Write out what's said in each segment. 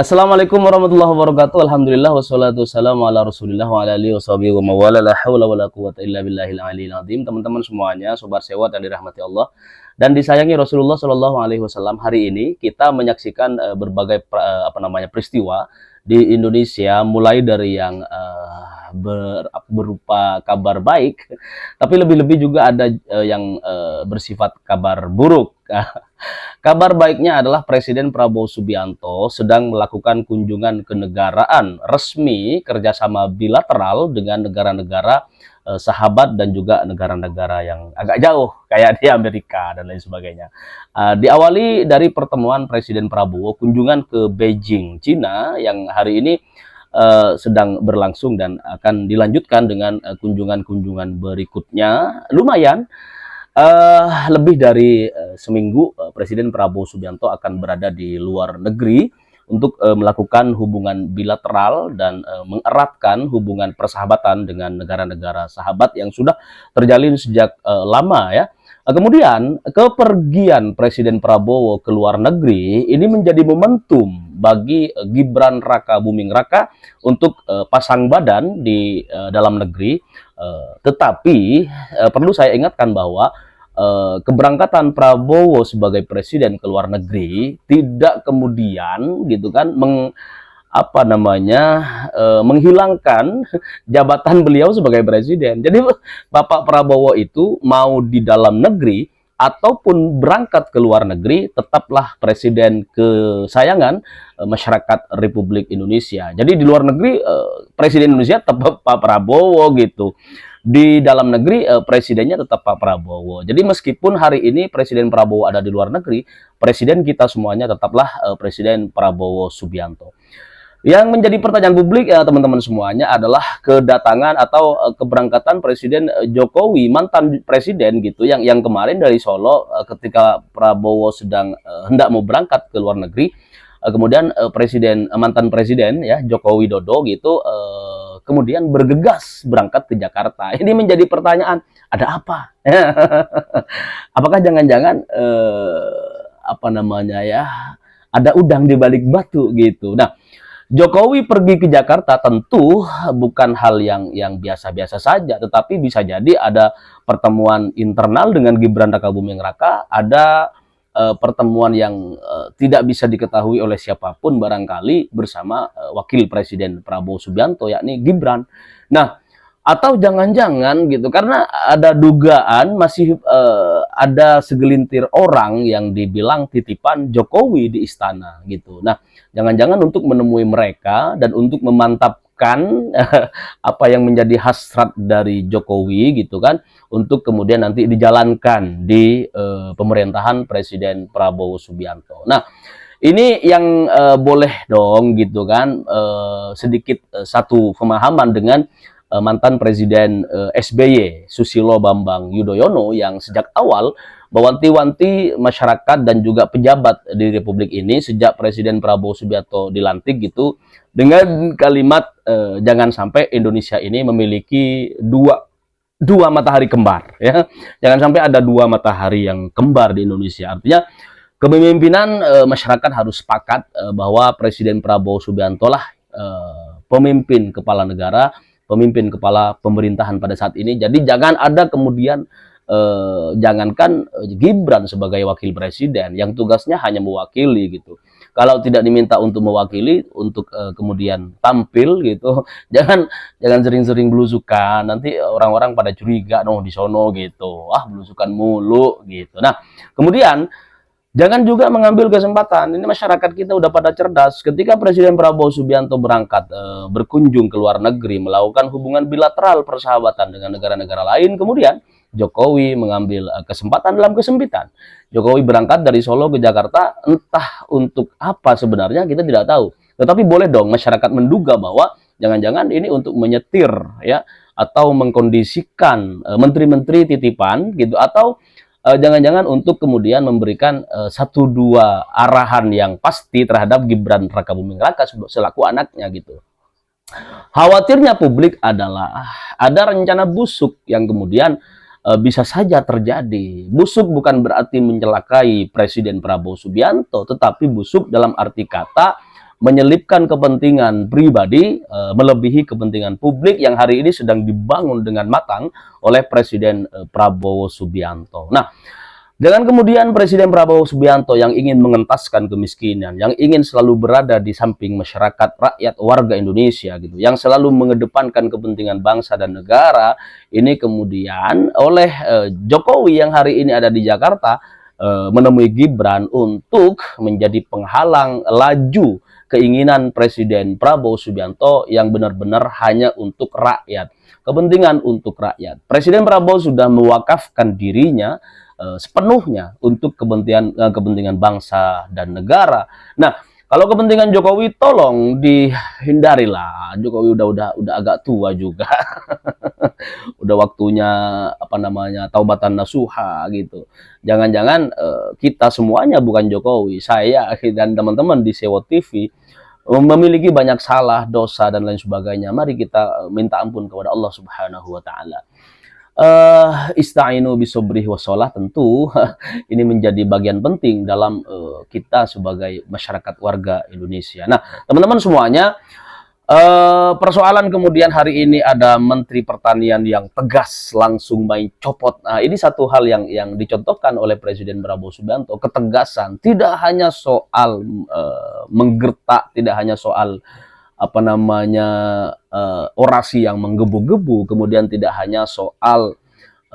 Assalamualaikum warahmatullahi wabarakatuh. Alhamdulillah wassalatu wassalamu ala Rasulillah wa ala alihi washabihi wa mawala la haula wala quwata illa billahil aliyil azim. Teman-teman semuanya, sobat sewat yang dirahmati Allah dan disayangi Rasulullah Shallallahu alaihi wasallam. Hari ini kita menyaksikan berbagai peristiwa di Indonesia, mulai dari yang berupa kabar baik, tapi lebih-lebih juga ada yang bersifat kabar buruk. Kabar baiknya adalah Presiden Prabowo Subianto sedang melakukan kunjungan kenegaraan resmi kerjasama bilateral dengan negara-negara sahabat dan juga negara-negara yang agak jauh kayak di Amerika dan lain sebagainya. Diawali dari pertemuan Presiden Prabowo kunjungan ke Beijing, Cina yang hari ini sedang berlangsung dan akan dilanjutkan dengan kunjungan-kunjungan berikutnya. Lumayan. Lebih dari seminggu Presiden Prabowo Subianto akan berada di luar negeri untuk melakukan hubungan bilateral dan mengeratkan hubungan persahabatan dengan negara-negara sahabat yang sudah terjalin sejak lama ya. Kemudian kepergian Presiden Prabowo ke luar negeri ini menjadi momentum bagi Gibran Raka Buming Raka untuk pasang badan di dalam negeri. Tetapi perlu saya ingatkan bahwa keberangkatan Prabowo sebagai presiden ke luar negeri tidak kemudian gitu kan menghilangkan jabatan beliau sebagai presiden. Jadi Bapak Prabowo itu mau di dalam negeri ataupun berangkat ke luar negeri tetaplah presiden kesayangan masyarakat Republik Indonesia. Jadi di luar negeri presiden Indonesia tetap Pak Prabowo gitu. Di dalam negeri presidennya tetap Pak Prabowo. Jadi meskipun hari ini Presiden Prabowo ada di luar negeri, presiden kita semuanya tetaplah Presiden Prabowo Subianto. Yang menjadi pertanyaan publik ya teman-teman semuanya adalah kedatangan atau keberangkatan Presiden Jokowi, mantan presiden gitu, yang kemarin dari Solo ketika Prabowo sedang hendak mau berangkat ke luar negeri, kemudian mantan presiden ya Joko Widodo gitu kemudian bergegas berangkat ke Jakarta. Ini menjadi pertanyaan, ada apa? Apakah jangan-jangan ada udang di balik batu gitu. Nah, Jokowi pergi ke Jakarta tentu bukan hal yang biasa-biasa saja, tetapi bisa jadi ada pertemuan internal dengan Gibran Raka Buming Raka, ada pertemuan yang tidak bisa diketahui oleh siapapun barangkali bersama Wakil Presiden Prabowo Subianto yakni Gibran. Nah, atau jangan-jangan gitu karena ada dugaan masih ada segelintir orang yang dibilang titipan Jokowi di istana gitu. Nah, jangan-jangan untuk menemui mereka dan untuk memantapkan apa yang menjadi hasrat dari Jokowi gitu kan, untuk kemudian nanti dijalankan di pemerintahan Presiden Prabowo Subianto. Nah, ini yang boleh dong gitu kan sedikit satu pemahaman dengan mantan Presiden SBY Susilo Bambang Yudhoyono yang sejak awal mewanti-wanti masyarakat dan juga pejabat di Republik ini sejak Presiden Prabowo Subianto dilantik gitu dengan kalimat jangan sampai Indonesia ini memiliki dua matahari kembar ya. Jangan sampai ada dua matahari yang kembar di Indonesia. Artinya kepemimpinan masyarakat harus sepakat bahwa Presiden Prabowo Subianto lah pemimpin kepala negara, pemimpin kepala pemerintahan pada saat ini. Jadi jangan ada kemudian jangankan Gibran sebagai wakil presiden yang tugasnya hanya mewakili gitu. Kalau tidak diminta untuk mewakili, untuk kemudian tampil gitu, jangan sering-sering belusukan. Nanti orang-orang pada curiga, noh di sono gitu, belusukan mulu gitu. Nah, kemudian jangan juga mengambil kesempatan. Ini masyarakat kita udah pada cerdas. Ketika Presiden Prabowo Subianto berangkat berkunjung ke luar negeri, melakukan hubungan bilateral persahabatan dengan negara-negara lain, kemudian Jokowi mengambil kesempatan dalam kesempitan. Jokowi berangkat dari Solo ke Jakarta, entah untuk apa sebenarnya kita tidak tahu. Tetapi boleh dong masyarakat menduga bahwa jangan-jangan ini untuk menyetir ya, atau mengkondisikan menteri-menteri titipan gitu, atau jangan-jangan untuk kemudian memberikan satu dua arahan yang pasti terhadap Gibran Raka Buming Raka selaku anaknya gitu. Khawatirnya publik adalah ada rencana busuk yang kemudian bisa saja terjadi. Busuk bukan berarti mencelakai Presiden Prabowo Subianto, tetapi busuk dalam arti kata menyelipkan kepentingan pribadi melebihi kepentingan publik yang hari ini sedang dibangun dengan matang oleh Presiden Prabowo Subianto. Nah, jangan kemudian Presiden Prabowo Subianto yang ingin mengentaskan kemiskinan, yang ingin selalu berada di samping masyarakat, rakyat, warga Indonesia gitu, yang selalu mengedepankan kepentingan bangsa dan negara, ini kemudian oleh Jokowi yang hari ini ada di Jakarta menemui Gibran untuk menjadi penghalang laju keinginan Presiden Prabowo Subianto yang benar-benar hanya untuk rakyat, kepentingan untuk rakyat. Presiden Prabowo sudah mewakafkan dirinya sepenuhnya untuk kepentingan bangsa dan negara. Nah, kalau kepentingan Jokowi tolong dihindarilah. Jokowi udah agak tua juga. Udah waktunya taubatan nasuha gitu. Jangan-jangan kita semuanya bukan Jokowi, saya dan teman-teman di Sewo TV memiliki banyak salah, dosa dan lain sebagainya. Mari kita minta ampun kepada Allah Subhanahu wa taala. Ista'inu bisobrih wassalah, tentu ini menjadi bagian penting dalam kita sebagai masyarakat warga Indonesia. Nah, teman-teman semuanya, persoalan kemudian hari ini ada Menteri Pertanian yang tegas langsung main copot. Nah, ini satu hal yang dicontohkan oleh Presiden Prabowo Subianto, ketegasan, tidak hanya soal menggertak, tidak hanya soal orasi yang menggebu-gebu, kemudian tidak hanya soal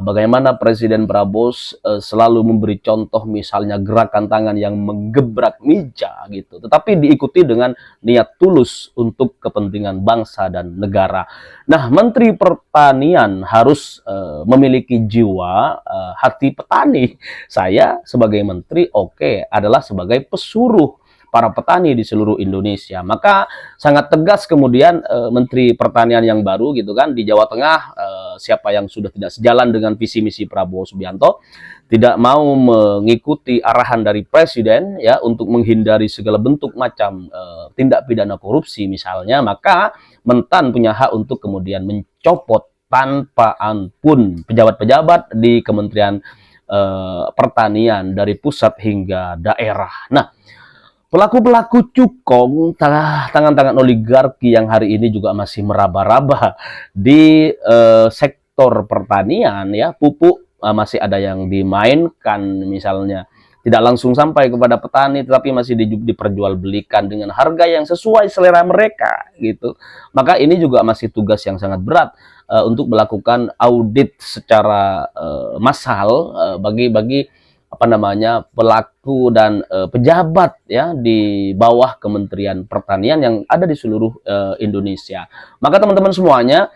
bagaimana Presiden Prabowo selalu memberi contoh misalnya gerakan tangan yang menggebrak meja gitu, tetapi diikuti dengan niat tulus untuk kepentingan bangsa dan negara. Nah, Menteri Pertanian harus memiliki jiwa hati petani. Saya sebagai menteri adalah sebagai pesuruh para petani di seluruh Indonesia. Maka sangat tegas kemudian Menteri Pertanian yang baru gitu kan di Jawa Tengah, siapa yang sudah tidak sejalan dengan visi misi Prabowo Subianto, tidak mau mengikuti arahan dari Presiden ya untuk menghindari segala bentuk macam tindak pidana korupsi misalnya, maka Mentan punya hak untuk kemudian mencopot tanpa ampun pejabat-pejabat di Kementerian Pertanian dari pusat hingga daerah. Nah, pelaku-pelaku cukong, tangan-tangan oligarki yang hari ini juga masih meraba-raba di sektor pertanian ya, pupuk masih ada yang dimainkan misalnya, tidak langsung sampai kepada petani tetapi masih diperjualbelikan dengan harga yang sesuai selera mereka gitu. Maka ini juga masih tugas yang sangat berat untuk melakukan audit secara massal bagi pelaku dan pejabat ya di bawah Kementerian Pertanian yang ada di seluruh Indonesia. Maka teman-teman semuanya,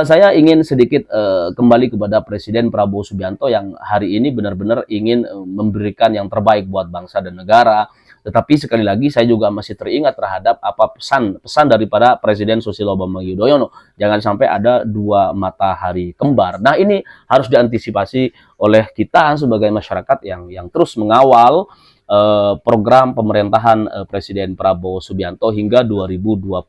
saya ingin sedikit kembali kepada Presiden Prabowo Subianto yang hari ini benar-benar ingin memberikan yang terbaik buat bangsa dan negara. Tetapi sekali lagi saya juga masih teringat terhadap pesan daripada Presiden Susilo Bambang Yudhoyono. Jangan sampai ada dua matahari kembar. Nah, ini harus diantisipasi oleh kita sebagai masyarakat yang terus mengawal program pemerintahan Presiden Prabowo Subianto hingga 2029.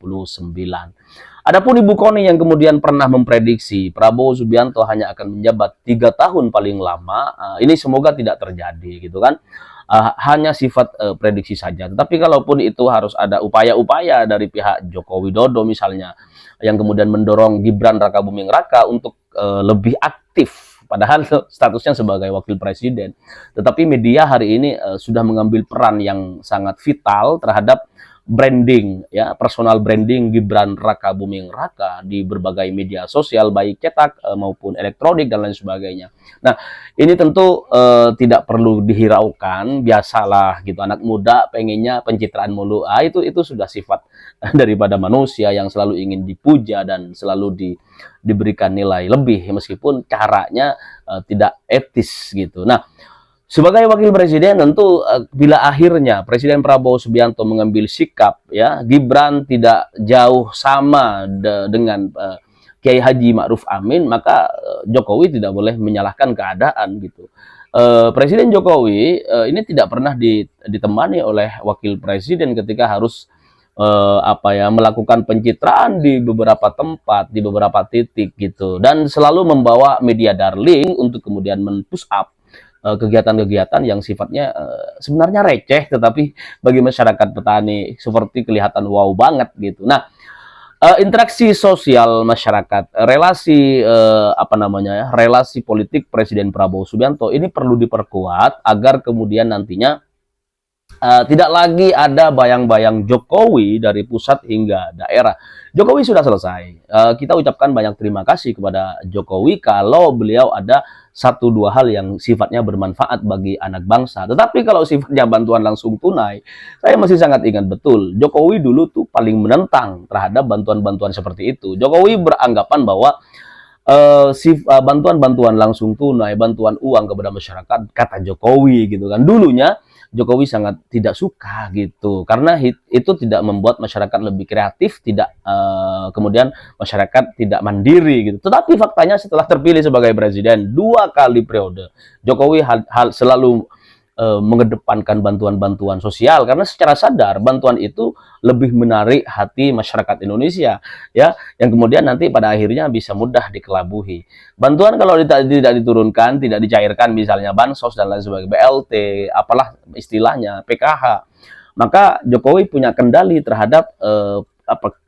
Adapun Ibu Koni yang kemudian pernah memprediksi Prabowo Subianto hanya akan menjabat 3 tahun paling lama, ini semoga tidak terjadi gitu kan. Hanya sifat prediksi saja. Tetapi kalaupun itu harus ada upaya-upaya dari pihak Joko Widodo misalnya, yang kemudian mendorong Gibran Rakabuming Raka untuk lebih aktif, padahal statusnya sebagai wakil presiden. Tetapi media hari ini sudah mengambil peran yang sangat vital terhadap branding ya, personal branding Gibran Rakabuming Raka di berbagai media sosial baik cetak maupun elektronik dan lain sebagainya. Nah, ini tentu tidak perlu dihiraukan, biasalah gitu, anak muda pengennya pencitraan mulu. Itu sudah sifat daripada manusia yang selalu ingin dipuja dan selalu diberikan nilai lebih meskipun caranya tidak etis gitu. Nah, sebagai wakil presiden tentu bila akhirnya Presiden Prabowo Subianto mengambil sikap ya Gibran tidak jauh sama dengan Kiai Haji Ma'ruf Amin, maka Jokowi tidak boleh menyalahkan keadaan gitu. Presiden Jokowi ini tidak pernah ditemani oleh wakil presiden ketika harus melakukan pencitraan di beberapa tempat, di beberapa titik gitu, dan selalu membawa media darling untuk kemudian men-push up kegiatan-kegiatan yang sifatnya sebenarnya receh, tetapi bagi masyarakat petani seperti kelihatan wow banget gitu. Nah, interaksi sosial masyarakat, relasi apa namanya ya, relasi politik Presiden Prabowo Subianto ini perlu diperkuat agar kemudian nantinya tidak lagi ada bayang-bayang Jokowi dari pusat hingga daerah. Jokowi sudah selesai. Kita ucapkan banyak terima kasih kepada Jokowi kalau beliau ada satu dua hal yang sifatnya bermanfaat bagi anak bangsa. Tetapi kalau sifatnya bantuan langsung tunai, saya masih sangat ingat betul. Jokowi dulu tuh paling menentang terhadap bantuan-bantuan seperti itu. Jokowi beranggapan bahwa bantuan-bantuan langsung tunai, bantuan uang kepada masyarakat, kata Jokowi gitu kan. Dulunya Jokowi sangat tidak suka gitu, karena itu tidak membuat masyarakat lebih kreatif, tidak kemudian masyarakat tidak mandiri gitu. Tetapi faktanya setelah terpilih sebagai presiden 2 kali periode, Jokowi selalu mengedepankan bantuan-bantuan sosial karena secara sadar bantuan itu lebih menarik hati masyarakat Indonesia ya, yang kemudian nanti pada akhirnya bisa mudah dikelabuhi. Bantuan kalau tidak diturunkan, tidak dicairkan, misalnya bansos dan lain sebagainya, BLT, apalah istilahnya, PKH, maka Jokowi punya kendali terhadap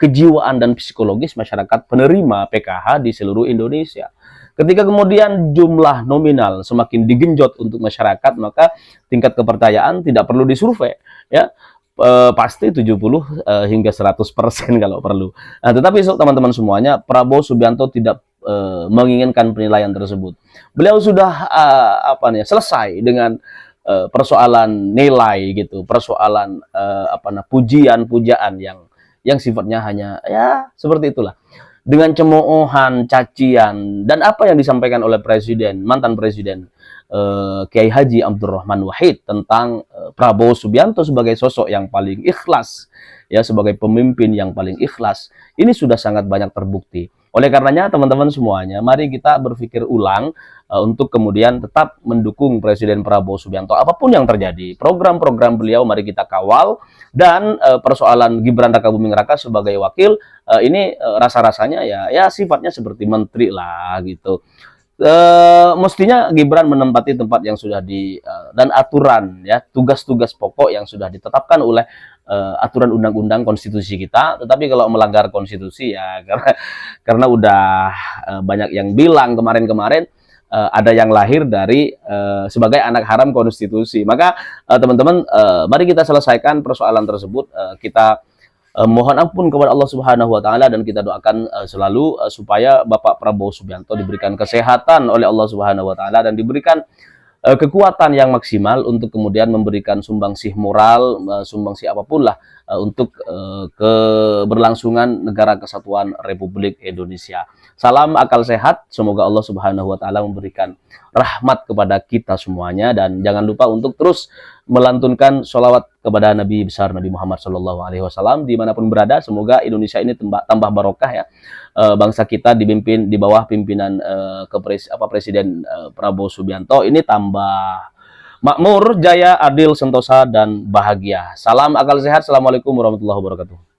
kejiwaan dan psikologis masyarakat penerima PKH di seluruh Indonesia. Ketika kemudian jumlah nominal semakin digenjot untuk masyarakat, maka tingkat kepercayaan tidak perlu disurvei ya, pasti 70 hingga 100% kalau perlu. Nah, tetapi teman-teman semuanya, Prabowo Subianto tidak menginginkan penilaian tersebut. Beliau sudah selesai dengan persoalan nilai gitu, persoalan pujian-pujaan yang sifatnya hanya ya seperti itulah. Dengan cemoohan, cacian, dan apa yang disampaikan oleh mantan presiden Kiai Haji Abdurrahman Wahid tentang Prabowo Subianto sebagai sosok yang paling ikhlas, ya, sebagai pemimpin yang paling ikhlas, ini sudah sangat banyak terbukti. Oleh karenanya teman-teman semuanya, mari kita berpikir ulang untuk kemudian tetap mendukung Presiden Prabowo Subianto apapun yang terjadi. Program-program beliau mari kita kawal, dan persoalan Gibran Rakabuming Raka sebagai wakil ini rasa-rasanya ya sifatnya seperti menteri lah gitu. Mestinya Gibran menempati tempat yang sudah dan aturan ya, tugas-tugas pokok yang sudah ditetapkan oleh aturan undang-undang konstitusi kita. Tetapi kalau melanggar konstitusi ya karena udah banyak yang bilang kemarin-kemarin ada yang lahir dari sebagai anak haram konstitusi. Maka teman-teman, mari kita selesaikan persoalan tersebut. Kita mohon ampun kepada Allah Subhanahu wa taala, dan kita doakan selalu supaya Bapak Prabowo Subianto diberikan kesehatan oleh Allah Subhanahu wa taala dan diberikan kekuatan yang maksimal untuk kemudian memberikan sumbangsih moral, sumbangsih apapun lah untuk keberlangsungan negara kesatuan Republik Indonesia. Salam akal sehat, semoga Allah Subhanahu wa taala memberikan rahmat kepada kita semuanya, dan jangan lupa untuk terus melantunkan sholawat kepada Nabi besar Nabi Muhammad SAW dimanapun berada. Semoga Indonesia ini tambah barokah ya. Bangsa kita dipimpin di bawah pimpinan Presiden Prabowo Subianto ini tambah makmur, jaya, adil, sentosa, dan bahagia. Salam akal sehat. Assalamualaikum warahmatullahi wabarakatuh.